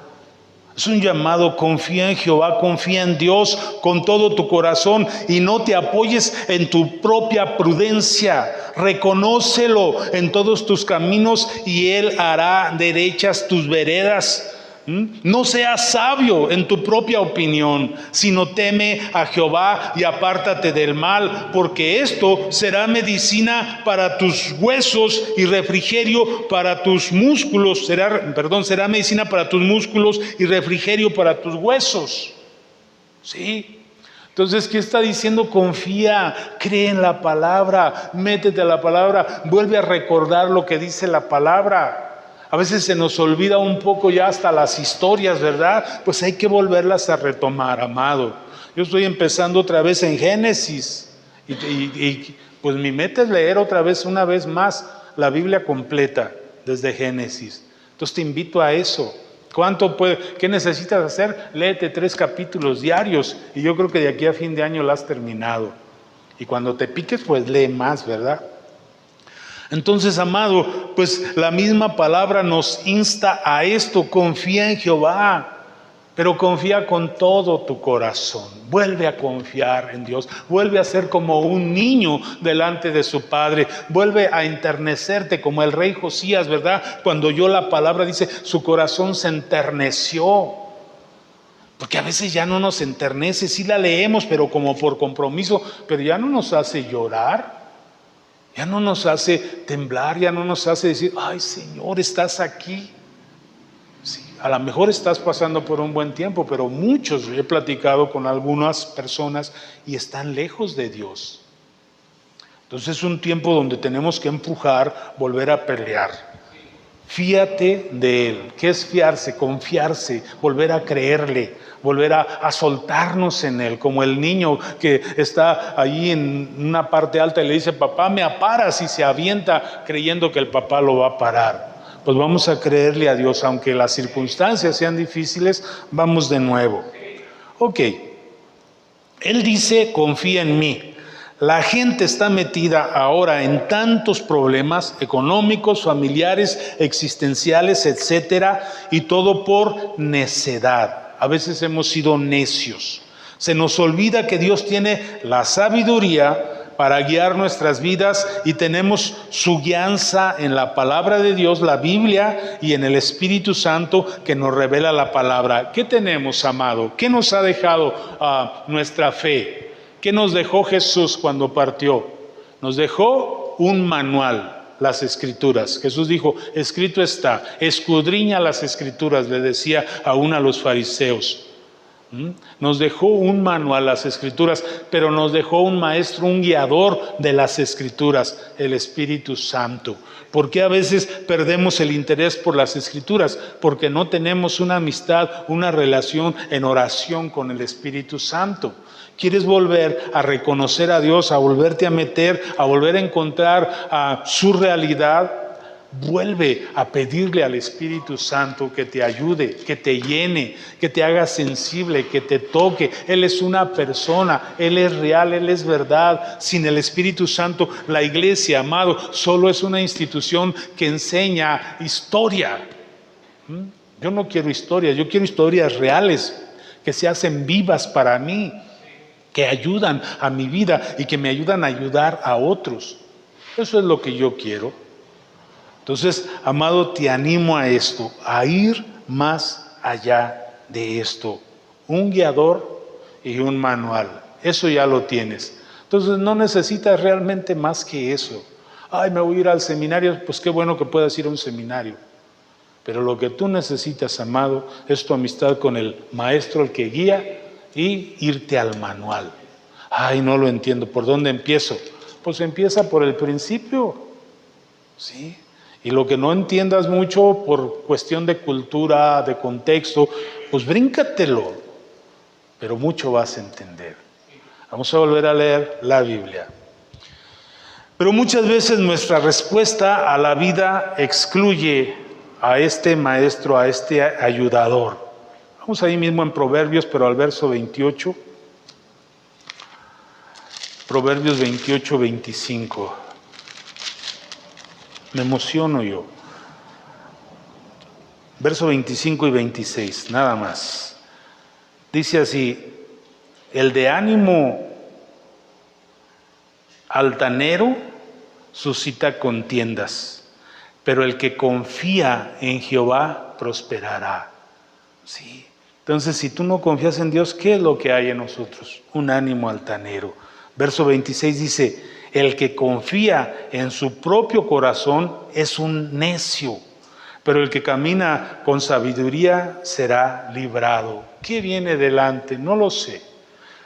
Es un llamado, confía en Jehová, confía en Dios con todo tu corazón y no te apoyes en tu propia prudencia. Reconócelo en todos tus caminos y Él hará derechas tus veredas. No seas sabio en tu propia opinión, sino teme a Jehová y apártate del mal, porque esto será medicina para tus huesos y refrigerio para tus músculos. Será medicina para tus músculos y refrigerio para tus huesos. ¿Sí? Entonces, ¿qué está diciendo? Confía, cree en la palabra, métete a la palabra, vuelve a recordar lo que dice la palabra. A veces se nos olvida un poco ya hasta las historias, ¿verdad? Pues hay que volverlas a retomar, amado. Yo estoy empezando otra vez en Génesis y pues mi meta es leer otra vez, una vez más, la Biblia completa desde Génesis. Entonces te invito a eso. ¿Qué necesitas hacer? Léete 3 capítulos diarios y yo creo que de aquí a fin de año lo has terminado. Y cuando te piques, pues lee más, ¿verdad? Entonces, amado, pues la misma palabra nos insta a esto, confía en Jehová, pero confía con todo tu corazón. Vuelve a confiar en Dios, vuelve a ser como un niño delante de su padre, vuelve a enternecerte como el rey Josías, ¿verdad? Cuando oyó la palabra, dice, su corazón se enterneció. Porque a veces ya no nos enternece, sí la leemos, pero como por compromiso, pero ya no nos hace llorar. Ya no nos hace temblar, ya no nos hace decir, ay Señor, estás aquí. Sí, a lo mejor estás pasando por un buen tiempo, pero muchos, he platicado con algunas personas y están lejos de Dios. Entonces es un tiempo donde tenemos que empujar, volver a pelear. Fíate de Él. ¿Qué es fiarse? Confiarse, volver a creerle, volver a soltarnos en Él, como el niño que está allí en una parte alta y le dice, papá, me aparas, y se avienta creyendo que el papá lo va a parar. Pues vamos a creerle a Dios, aunque las circunstancias sean difíciles, vamos de nuevo. Ok, Él dice, confía en mí. La gente está metida ahora en tantos problemas económicos, familiares, existenciales, etcétera, y todo por necedad. A veces hemos sido necios. Se nos olvida que Dios tiene la sabiduría para guiar nuestras vidas y tenemos su guianza en la palabra de Dios, la Biblia, y en el Espíritu Santo que nos revela la palabra. ¿Qué tenemos, amado? ¿Qué nos ha dejado nuestra fe? ¿Qué nos dejó Jesús cuando partió? Nos dejó un manual, las Escrituras. Jesús dijo, escrito está, escudriña las Escrituras, le decía aún a los fariseos. Nos dejó un manual, las Escrituras, pero nos dejó un maestro, un guiador de las Escrituras, el Espíritu Santo. ¿Por qué a veces perdemos el interés por las Escrituras? Porque no tenemos una amistad, una relación en oración con el Espíritu Santo. ¿Quieres volver a reconocer a Dios, a volverte a meter, a volver a encontrar a su realidad? Vuelve a pedirle al Espíritu Santo que te ayude, que te llene, que te haga sensible, que te toque. Él es una persona, Él es real, Él es verdad. Sin el Espíritu Santo, la iglesia, amado, solo es una institución que enseña historia. Yo no quiero historias, yo quiero historias reales, que se hacen vivas para mí, que ayudan a mi vida y que me ayudan a ayudar a otros. Eso es lo que yo quiero. Entonces, amado, te animo a esto, a ir más allá de esto. Un guiador y un manual, eso ya lo tienes. Entonces, no necesitas realmente más que eso. Ay, me voy a ir al seminario, pues qué bueno que puedas ir a un seminario. Pero lo que tú necesitas, amado, es tu amistad con el maestro, el que guía, y irte al manual. Ay, no lo entiendo, ¿por dónde empiezo? Pues empieza por el principio, ¿sí? Y lo que no entiendas mucho por cuestión de cultura, de contexto, pues bríncatelo, pero mucho vas a entender. Vamos a volver a leer la Biblia. Pero muchas veces nuestra respuesta a la vida excluye a este maestro, a este ayudador. Vamos ahí mismo en Proverbios, pero al verso 28. Proverbios 28, 25. Me emociono yo. Verso 25 y 26, nada más. Dice así, el de ánimo altanero suscita contiendas, pero el que confía en Jehová prosperará. Sí. Entonces, si tú no confías en Dios, ¿qué es lo que hay en nosotros? Un ánimo altanero. Verso 26 dice, el que confía en su propio corazón es un necio, pero el que camina con sabiduría será librado. ¿Qué viene delante? No lo sé.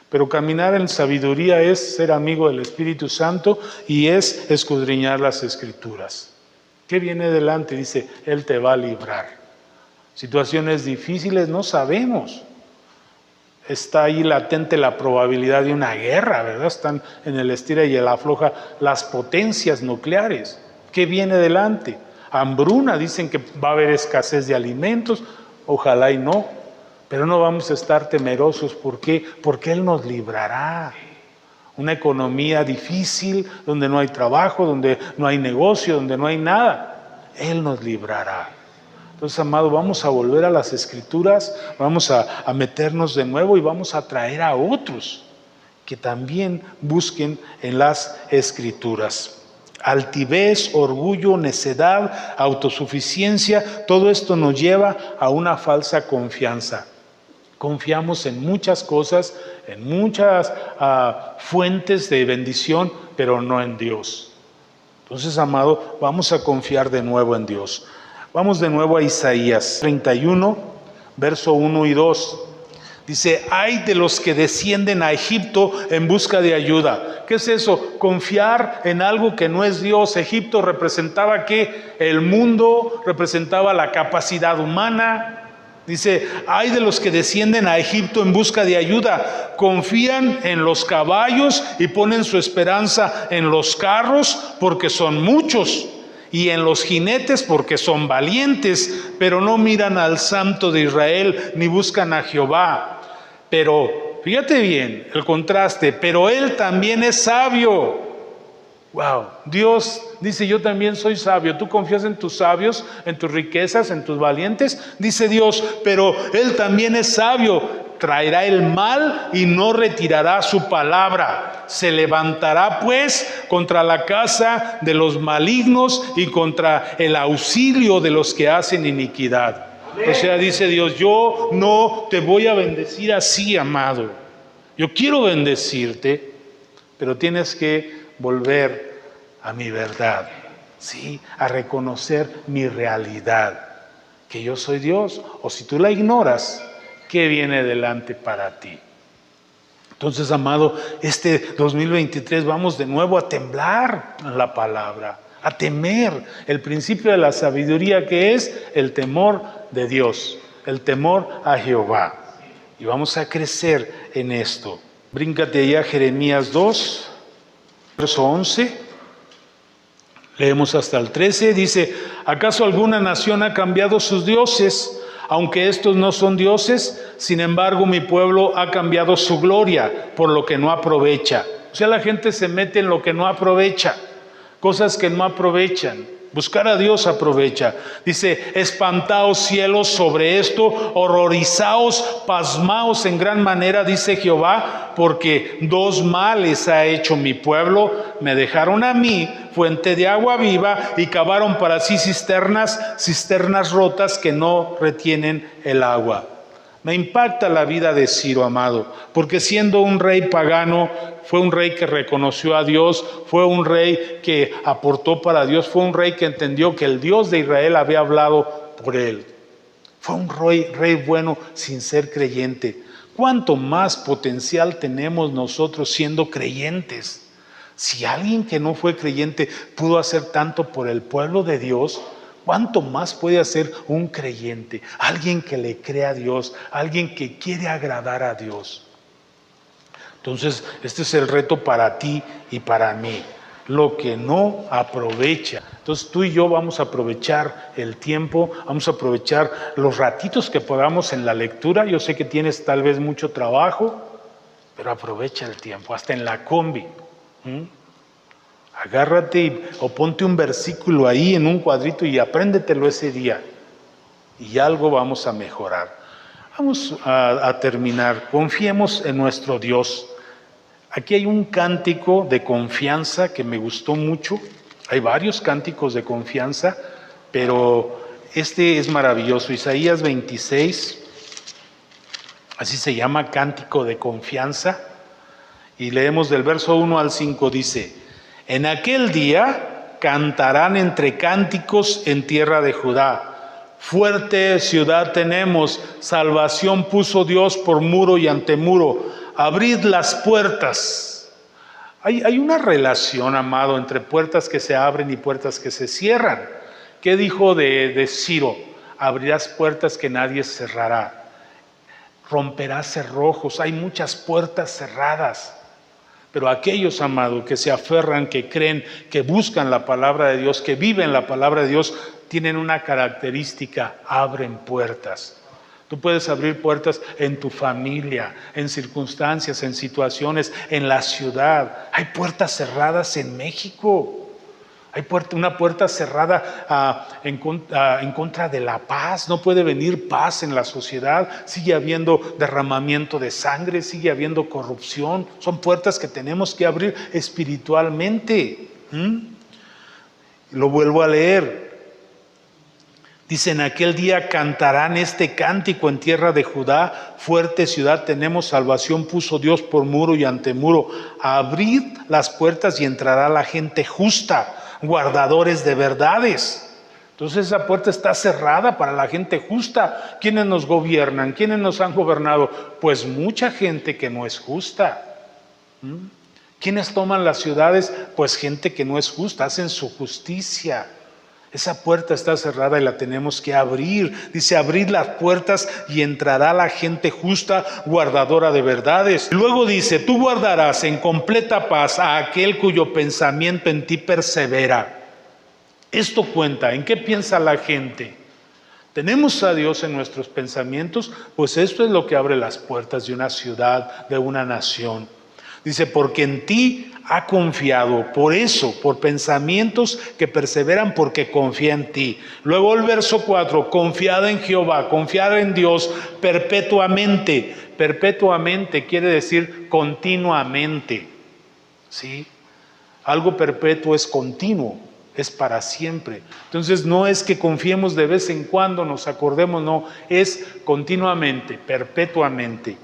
Pero caminar en sabiduría es ser amigo del Espíritu Santo y es escudriñar las Escrituras. ¿Qué viene delante? Dice, Él te va a librar. Situaciones difíciles no sabemos. Está ahí latente la probabilidad de una guerra, ¿verdad? Están en el estira y el afloja las potencias nucleares. ¿Qué viene delante? Hambruna, dicen que va a haber escasez de alimentos. Ojalá y no. Pero no vamos a estar temerosos. ¿Por qué? Porque Él nos librará. Una economía difícil, donde no hay trabajo, donde no hay negocio, donde no hay nada. Él nos librará. Entonces, amado, vamos a volver a las Escrituras, vamos a meternos de nuevo y vamos a traer a otros que también busquen en las Escrituras. Altivez, orgullo, necedad, autosuficiencia, todo esto nos lleva a una falsa confianza. Confiamos en muchas cosas, en muchas fuentes de bendición, pero no en Dios. Entonces, amado, vamos a confiar de nuevo en Dios. Vamos de nuevo a Isaías 31, verso 1 y 2. Dice, ay de los que descienden a Egipto en busca de ayuda. ¿Qué es eso? Confiar en algo que no es Dios. Egipto representaba ¿qué? El mundo, representaba la capacidad humana. Dice, hay de los que descienden a Egipto en busca de ayuda, confían en los caballos y ponen su esperanza en los carros porque son muchos, y en los jinetes porque son valientes, pero no miran al Santo de Israel ni buscan a Jehová. Pero, fíjate bien el contraste, pero Él también es sabio. Wow, Dios dice, yo también soy sabio. Tú confías en tus sabios, en tus riquezas, en tus valientes. Dice Dios, pero Él también es sabio. Traerá el mal y no retirará su palabra. Se levantará pues contra la casa de los malignos y contra el auxilio de los que hacen iniquidad. O sea, dice Dios, yo no te voy a bendecir así, amado. Yo quiero bendecirte, pero tienes que volver a mi verdad, ¿sí? A reconocer mi realidad, que yo soy Dios. O si tú la ignoras, ¿qué viene delante para ti? Entonces, amado, este 2023 vamos de nuevo a temblar en la palabra, a temer. El principio de la sabiduría, que es el temor de Dios, el temor a Jehová. Y vamos a crecer en esto. Bríncate allá a Jeremías 2, verso 11. Leemos hasta el 13. Dice, ¿acaso alguna nación ha cambiado sus dioses? Aunque estos no son dioses, sin embargo mi pueblo ha cambiado su gloria por lo que no aprovecha. O sea, la gente se mete en lo que no aprovecha, cosas que no aprovechan. Buscar a Dios aprovecha. Dice, espantaos cielos sobre esto, horrorizaos, pasmaos en gran manera, dice Jehová, porque dos males ha hecho mi pueblo. Me dejaron a mí, fuente de agua viva, y cavaron para sí cisternas rotas que no retienen el agua. Me impacta la vida de Ciro, amado, porque siendo un rey pagano, fue un rey que reconoció a Dios, fue un rey que aportó para Dios, fue un rey que entendió que el Dios de Israel había hablado por él. Fue un rey bueno sin ser creyente. ¿Cuánto más potencial tenemos nosotros siendo creyentes? Si alguien que no fue creyente pudo hacer tanto por el pueblo de Dios, ¿cuánto más puede hacer un creyente? Alguien que le cree a Dios, alguien que quiere agradar a Dios. Entonces, este es el reto para ti y para mí. Lo que no aprovecha. Entonces, tú y yo vamos a aprovechar el tiempo, vamos a aprovechar los ratitos que podamos en la lectura. Yo sé que tienes tal vez mucho trabajo, pero aprovecha el tiempo, hasta en la combi. Agárrate o ponte un versículo ahí en un cuadrito y apréndetelo ese día. Y algo vamos a mejorar. Vamos a terminar. Confiemos en nuestro Dios. Aquí hay un cántico de confianza que me gustó mucho. Hay varios cánticos de confianza, pero este es maravilloso. Isaías 26, así se llama, cántico de confianza. Y leemos del verso 1 al 5, dice: en aquel día cantarán entre cánticos en tierra de Judá. Fuerte ciudad tenemos, salvación puso Dios por muro y antemuro. Abrid las puertas. Hay una relación, amado, entre puertas que se abren y puertas que se cierran. ¿Qué dijo de Ciro? Abrirás puertas que nadie cerrará. Romperás cerrojos. Hay muchas puertas cerradas. Pero aquellos, amados, que se aferran, que creen, que buscan la palabra de Dios, que viven la palabra de Dios, tienen una característica: abren puertas. Tú puedes abrir puertas en tu familia, en circunstancias, en situaciones, en la ciudad. Hay puertas cerradas en México. Hay una puerta cerrada en contra de la paz. No puede venir paz en la sociedad. Sigue habiendo derramamiento de sangre, sigue habiendo corrupción. Son puertas que tenemos que abrir espiritualmente. Lo vuelvo a leer. Dice: en aquel día cantarán este cántico en tierra de Judá. Fuerte ciudad tenemos, salvación puso Dios por muro y antemuro. Abrid las puertas y entrará la gente justa, guardadores de verdades. Entonces esa puerta está cerrada para la gente justa. ¿Quiénes nos gobiernan? ¿Quiénes nos han gobernado? Pues mucha gente que no es justa. ¿Quiénes toman las ciudades? Pues gente que no es justa, hacen su justicia. Esa puerta está cerrada y la tenemos que abrir. Dice, abrid las puertas y entrará la gente justa, guardadora de verdades. Luego dice, tú guardarás en completa paz a aquel cuyo pensamiento en ti persevera. Esto cuenta, ¿en qué piensa la gente? ¿Tenemos a Dios en nuestros pensamientos? Pues esto es lo que abre las puertas de una ciudad, de una nación. Dice, porque en ti ha confiado, por eso, por pensamientos que perseveran porque confía en ti. Luego el verso 4, confiad en Jehová, confiad en Dios perpetuamente. Perpetuamente quiere decir continuamente, ¿sí? Algo perpetuo es continuo, es para siempre. Entonces no es que confiemos de vez en cuando, nos acordemos, no, es continuamente, perpetuamente.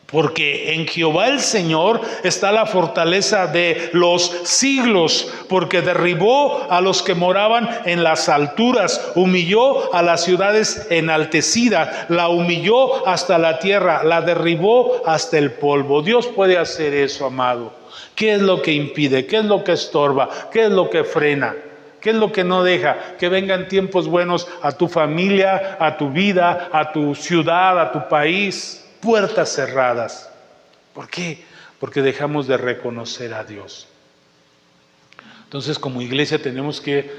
Porque en Jehová el Señor está la fortaleza de los siglos, porque derribó a los que moraban en las alturas, humilló a las ciudades enaltecidas, la humilló hasta la tierra, la derribó hasta el polvo. Dios puede hacer eso, amado. ¿Qué es lo que impide? ¿Qué es lo que estorba? ¿Qué es lo que frena? ¿Qué es lo que no deja que vengan tiempos buenos a tu familia, a tu vida, a tu ciudad, a tu país? Puertas cerradas. ¿Por qué? Porque dejamos de reconocer a Dios. Entonces, como iglesia tenemos que,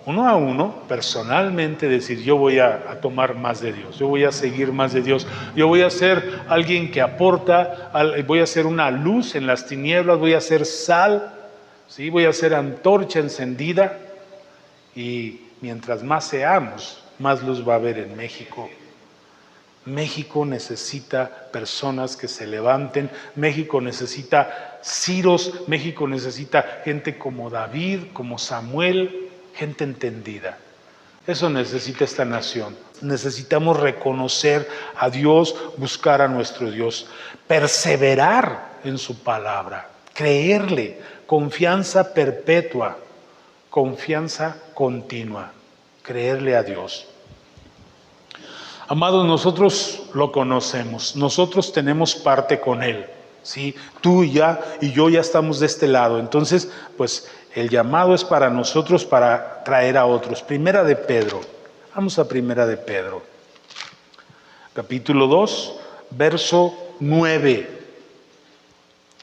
uno a uno, personalmente decir, yo voy a tomar más de Dios, yo voy a seguir más de Dios, yo voy a ser alguien que aporta, voy a ser una luz en las tinieblas, voy a ser sal, ¿sí? Voy a ser antorcha encendida, y mientras más seamos, más luz va a haber en México. México necesita personas que se levanten, México necesita Ciros, México necesita gente como David, como Samuel, gente entendida. Eso necesita esta nación. Necesitamos reconocer a Dios, buscar a nuestro Dios, perseverar en su palabra, creerle, confianza perpetua, confianza continua, creerle a Dios. Amados, nosotros lo conocemos, nosotros tenemos parte con Él, ¿sí? Tú ya y yo ya estamos de este lado, entonces, pues el llamado es para nosotros para traer a otros. Primera de Pedro, vamos a Primera de Pedro, capítulo 2, verso 9,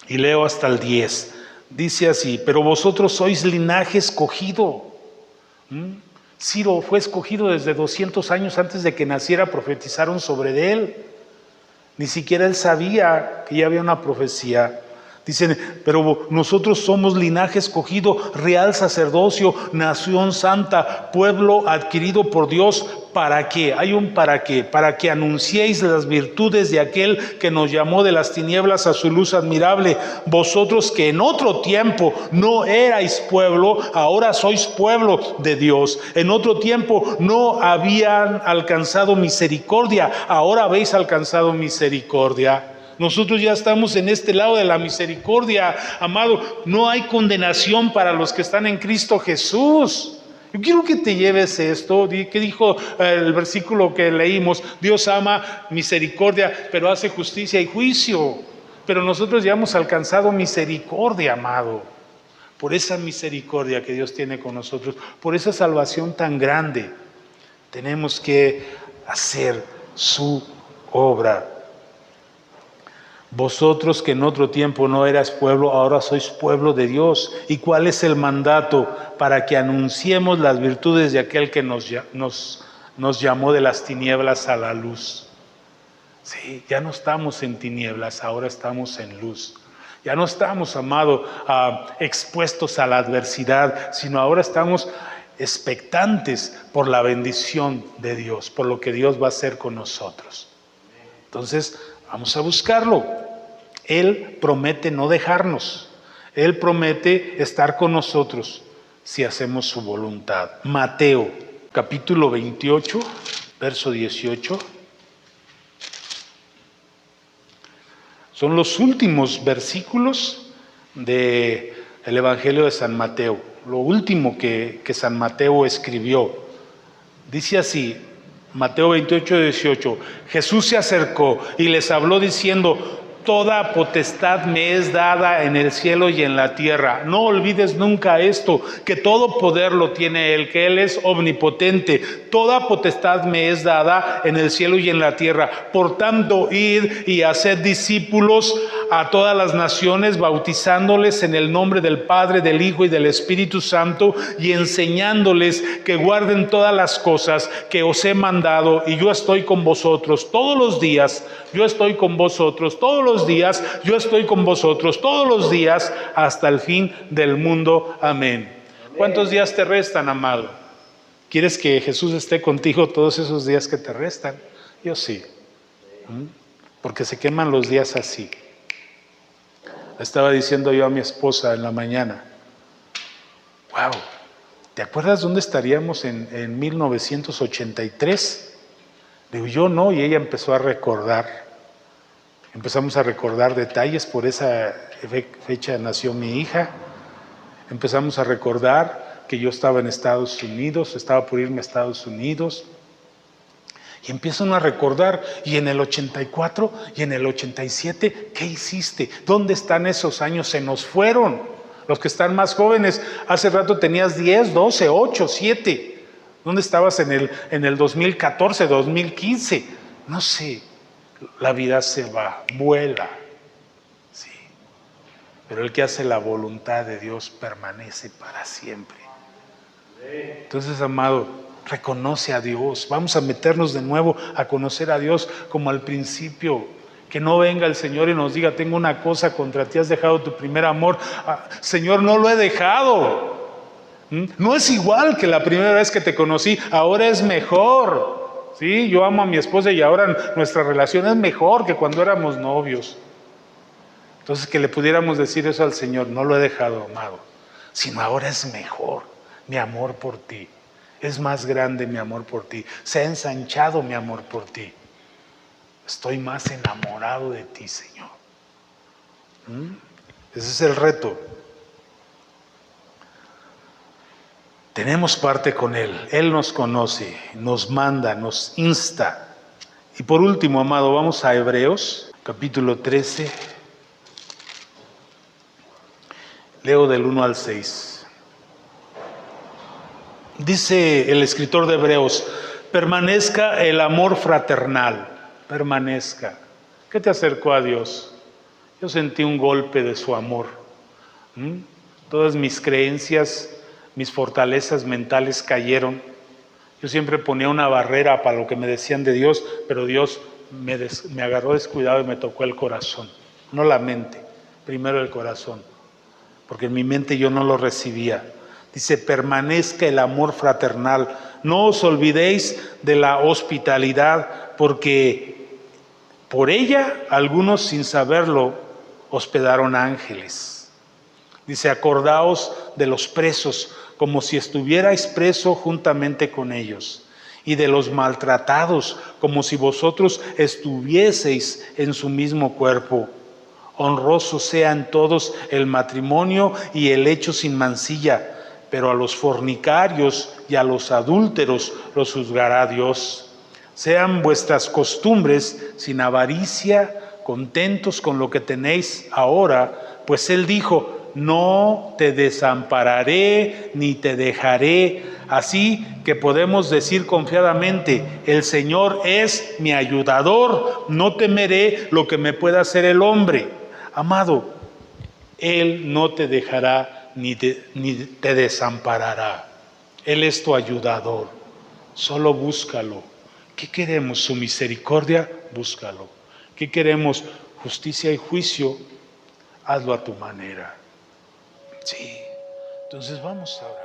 y leo hasta el 10. Dice así, pero vosotros sois linaje escogido. Ciro fue escogido desde 200 años antes de que naciera, profetizaron sobre él. Ni siquiera él sabía que ya había una profecía. Dicen, pero nosotros somos linaje escogido, real sacerdocio, nación santa, pueblo adquirido por Dios. ¿Para qué? Hay un para qué. Para que anunciéis las virtudes de aquel que nos llamó de las tinieblas a su luz admirable. Vosotros que en otro tiempo no erais pueblo, ahora sois pueblo de Dios. En otro tiempo no habían alcanzado misericordia, ahora habéis alcanzado misericordia. Nosotros ya estamos en este lado de la misericordia, amado. No hay condenación para los que están en Cristo Jesús. Yo quiero que te lleves esto. ¿Qué dijo el versículo que leímos? Dios ama misericordia, pero hace justicia y juicio. Pero nosotros ya hemos alcanzado misericordia, amado. Por esa misericordia que Dios tiene con nosotros, por esa salvación tan grande, tenemos que hacer su obra. Vosotros que en otro tiempo no eras pueblo, ahora sois pueblo de Dios. ¿Y cuál es el mandato? Para que anunciemos las virtudes de aquel que nos llamó de las tinieblas a la luz. Sí, ya no estamos en tinieblas, ahora estamos en luz. Ya no estamos, amado, expuestos a la adversidad, sino ahora estamos expectantes por la bendición de Dios, por lo que Dios va a hacer con nosotros. Entonces, vamos a buscarlo. Él promete no dejarnos. Él promete estar con nosotros si hacemos su voluntad. Mateo, capítulo 28, verso 18. Son los últimos versículos del Evangelio de San Mateo. Lo último que San Mateo escribió. Dice así, Mateo 28, 18. Jesús se acercó y les habló diciendo, Toda potestad me es dada en el cielo y en la tierra. No olvides nunca esto, que todo poder lo tiene Él, que Él es omnipotente. Toda potestad me es dada en el cielo y en la tierra. Por tanto, id y haced discípulos a todas las naciones, bautizándoles en el nombre del Padre, del Hijo y del Espíritu Santo, y enseñándoles que guarden todas las cosas que os he mandado, y yo estoy con vosotros todos los días. Yo estoy con vosotros todos los días, yo estoy con vosotros todos los días hasta el fin del mundo. Amén. ¿Cuántos días te restan, amado? ¿Quieres que Jesús esté contigo todos esos días que te restan? Yo sí. Porque se queman los días así. Estaba diciendo yo a mi esposa en la mañana, wow, ¿te acuerdas dónde estaríamos en 1983? Digo, yo no, y ella empezó a recordar. Empezamos a recordar detalles, por esa fecha nació mi hija. Empezamos a recordar que yo estaba en Estados Unidos, estaba por irme a Estados Unidos. Y empiezan a recordar, y en el 84 y en el 87, ¿qué hiciste? ¿Dónde están esos años? Se nos fueron. Los que están más jóvenes, hace rato tenías 10, 12, 8, 7. ¿Dónde estabas en el 2014, 2015? No sé. La vida se va, vuela, sí, pero el que hace la voluntad de Dios permanece para siempre. Entonces, amado, reconoce a Dios. Vamos a meternos de nuevo a conocer a Dios como al principio. Que no venga el Señor y nos diga, tengo una cosa contra ti, has dejado tu primer amor. Señor, no lo he dejado. No es igual que la primera vez que te conocí, ahora es mejor. Sí, yo amo a mi esposa y ahora nuestra relación es mejor que cuando éramos novios. Entonces, que le pudiéramos decir eso al Señor, no lo he dejado, amado, sino ahora es mejor mi amor por ti. Es más grande mi amor por ti. Se ha ensanchado mi amor por ti. Estoy más enamorado de ti, Señor. Ese es el reto. Tenemos parte con Él. Él nos conoce, nos manda, nos insta. Y por último, amado, vamos a Hebreos, capítulo 13. Leo del 1 al 6. Dice el escritor de Hebreos, permanezca el amor fraternal. Permanezca. ¿Qué te acercó a Dios? Yo sentí un golpe de su amor. Todas mis creencias, mis fortalezas mentales cayeron. Yo siempre ponía una barrera para lo que me decían de Dios, pero Dios me agarró descuidado y me tocó el corazón, no la mente, primero el corazón, porque en mi mente yo no lo recibía. Dice, permanezca el amor fraternal, no os olvidéis de la hospitalidad, porque por ella algunos sin saberlo hospedaron ángeles. Dice, acordaos de los presos, como si estuvierais preso juntamente con ellos, y de los maltratados, como si vosotros estuvieseis en su mismo cuerpo. Honroso sea en todos el matrimonio y el hecho sin mancilla, pero a los fornicarios y a los adúlteros los juzgará Dios. Sean vuestras costumbres sin avaricia, contentos con lo que tenéis ahora, pues Él dijo, no te desampararé ni te dejaré. Así que podemos decir confiadamente, el Señor es mi ayudador, no temeré lo que me pueda hacer el hombre. Amado, Él no te dejará ni te desamparará. Él es tu ayudador. Solo búscalo. ¿Qué queremos? Su misericordia, búscalo. ¿Qué queremos? Justicia y juicio, hazlo a tu manera. Sí, entonces vamos ahora.